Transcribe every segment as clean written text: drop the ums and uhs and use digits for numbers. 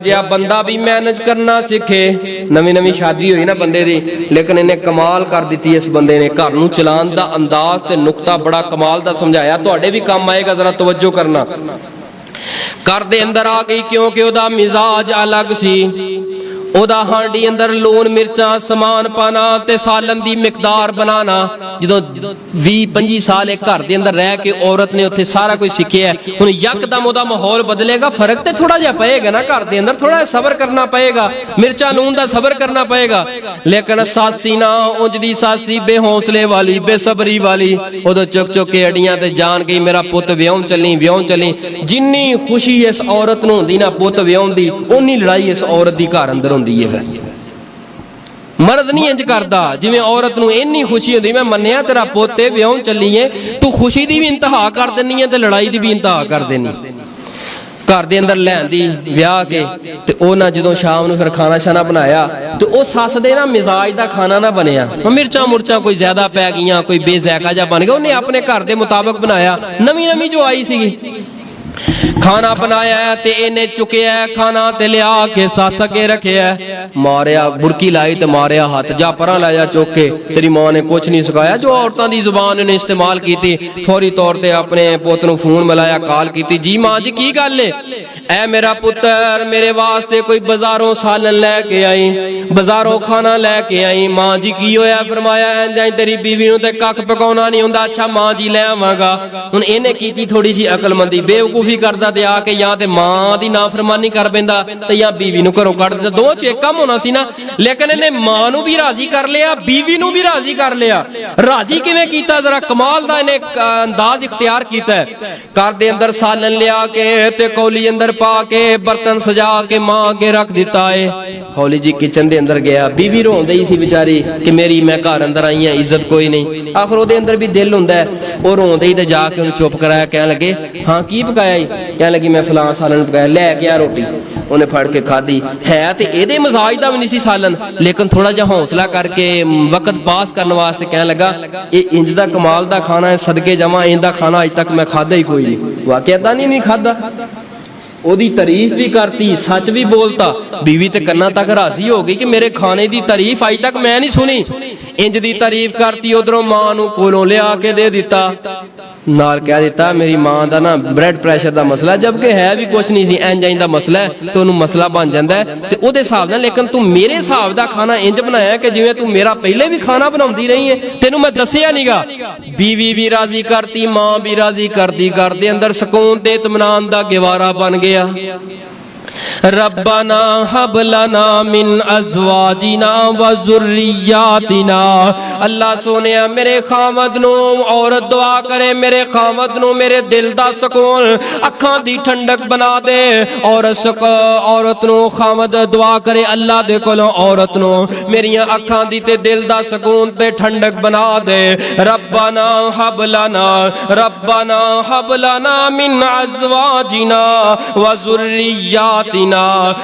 जिहा बंदा भी मैनेज करना सीखे। नवी नवी शादी हुई ना बंदे दी, लेकिन इन्हें कमाल कर दी इस बंदे ने। घर नूं चलान दा अंदाज ते नुक्ता बड़ा कमाल दा समझाया, तुहाडे भी काम आएगा, जरा तवज्जो करना। घर दे अंदर आ गई क्योंकि ओदा मिजाज अलग सी। ओदा हांडी अंदर लून मिर्चा समान पाना ते सालन दी मिकदार बनाना। जो 20-25 साल एक घर दे अंदर रह के औरत ने उत्थे सारा कुछ सीखिया, हुण यकदम ओदा माहौल बदलेगा, फर्क ते थोड़ा जिहा पएगा ना। घर दे अंदर थोड़ा सबर करना पएगा, मिर्चा लून दा सबर करना पएगा। लेकिन सासी ना उंज दी सासी बेहौसले वाली बेसबरी वाली, उदों चुक चुक के अड़ियां ते जान गई मेरा पुत व्याहण चली। जिन्नी खुशी इस औरत नूं हुंदी ना पुत व्याहण दी, उन्नी लड़ाई इस औरत दी घर अंदर। मर्द नहीं इंज करदा, जिवें औरत नूं इन्नी खुशी होंदी मैं मन्निया तेरा पोते व्याहण चली है, तू खुशी दी भी इंतहा कर देनी है ते लड़ाई दी भी इंतहा कर देनी। घर दे अंदर लैंदी ब्याह के ते ओ ना जदों शाम नूं फिर खाना शाना बनाया ते ओ सस दे ना मिजाज दा खाना ना बनिया। मिर्चा मुर्चा कोई ज्यादा पै गईयां, कोई बेज़ायका जा बन गया। उन्हें अपने घर दे मुताबिक बनाया। नवी जो आई सी खाना बनाया ते इन्हें चुकिया खाना ते लिया के सस अगे रखिया, मारिया बुरकी लाई ते मारिया हाथ, जा परा लाया चुक के, तेरी मां ने कुछ नहीं सिखाया। जो औरतां दी जुबान ने इस्तेमाल की थी, फौरी तौर ते अपने पुत नूं फोन मिलाया, कॉल की, जी मां जी की गल है? ऐ मेरा पुत्र मेरे वास्ते कोई बाजारों सालन लैके आई, बाजारों खाना लैके आई। मां जी की होया? फरमाया इंज आई तेरी बीवी नूं ते कख पकाउणा नहीं हुंदा। अच्छा मां जी ले आवांगा। हुण इन्हें कीती थोड़ी जी अकलमंदी, बेवकूफी करदा ते आके या ते मां दी नाफरमानी कर पैंदा ते या बीवी नूं घरों कढ दिंदा। दोवां च एक काम होना सी ना। लेकिन इन्हें मां नूं भी राजी कर लिया, बीवी नूं भी राजी कर लिया। राजी किवें कीता? जरा कमाल दा इन्हें अंदाज इख्तियार कीता है। घर दे अंदर सालन लिया के ते कौली अंदर पा के बर्तन सजा के मां अगे रख दिता है। हौली जी किचन दे अंदर गया, बीवी रोंदी ही सी बेचारी कि मेरी मैं घर अंदर आई हां, इज्जत कोई नहीं। आखिर ओदे अंदर भी दिल हुंदा है, ओ रोंदे ही ते जाके उन्हें चुप कराया। कहण लगे हां की पकाया? कहण लगी मैं फलां सालन पकाया, लै के आ रोटी। उन्हें फड़ के खाधी। है ते एदे मजाज दा भी नहीं सी सालन, लेकिन थोड़ा जिहा हौसला करके वक्त पास करने वास्ते कहण लगा ये इंज दा कमाल दा खाना है, सदके जावां, इंज दा खाना अज तक मैं खादा ही कोई नहीं। वाकई दा नहीं खादा। ओदी तारीफ भी करती, सच भी बोलता। बीवी ते कन्ना तक राजी हो गई कि मेरे खाने दी तारीफ अज तक मैं नहीं सुनी। इंज दी तारीफ करती, उधरों मां नूं कोलों लिया के दे दिता, नाल कह दिता मेरी मां दा ना ब्लड प्रेशर दा मसला, जबकि है भी कुछ नहीं सी, इंज इंज दा मसला है ते ओनू मसला बन जांदा है ते ओदे हिसाब नाल। लेकिन तू मेरे हिसाब दा खाना इंज बनाया कि जिवें तू मेरा पहले भी खाना बनाउंदी रही है, तेनू मैं दसिया नहींगा। बीवी भी राजी करती, मां भी राजी करदी, घर दे अंदर सुकून ते इत्मीनान दा गवारा बन गया। रब्बना हब लना मिन अज़वाजिना व ज़ुर्रिय्यातिना। अल्लाह सोनिया मेरे खामद नू, औरत दुआ करे मेरे खामद नू मेरे दिल दा सुकून, अखां दी ठंडक बना दे। औरत नू खामद दुआ करे अल्लाह दे कोलों औरत नू मेरियां अखां दी ते दिल दा सुकून ते ठंडक बना दे। रब्बना हब लना मिन अज़वाजिना व ज़ुर्रिय्यातिना।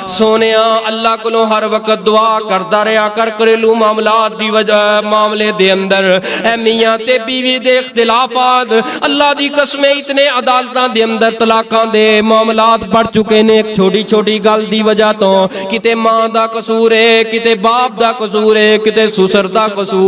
सोनिया अल्लाह को हर वक्त दुआ करदा रहा कर, घरेलू मामलात दी वजह मामले दे अंदर ऐ मियां ते बीवी दे इख्तिलाफात, अल्लाह दी कसमें इतने अदालतां दे अंदर तलाकां दे मामलात बढ़ चुके ने। एक छोटी छोटी गल दी वजह तो किते मां दा कसूर है, किते बाप दा कसूर है, किते सुसर दा कसूर।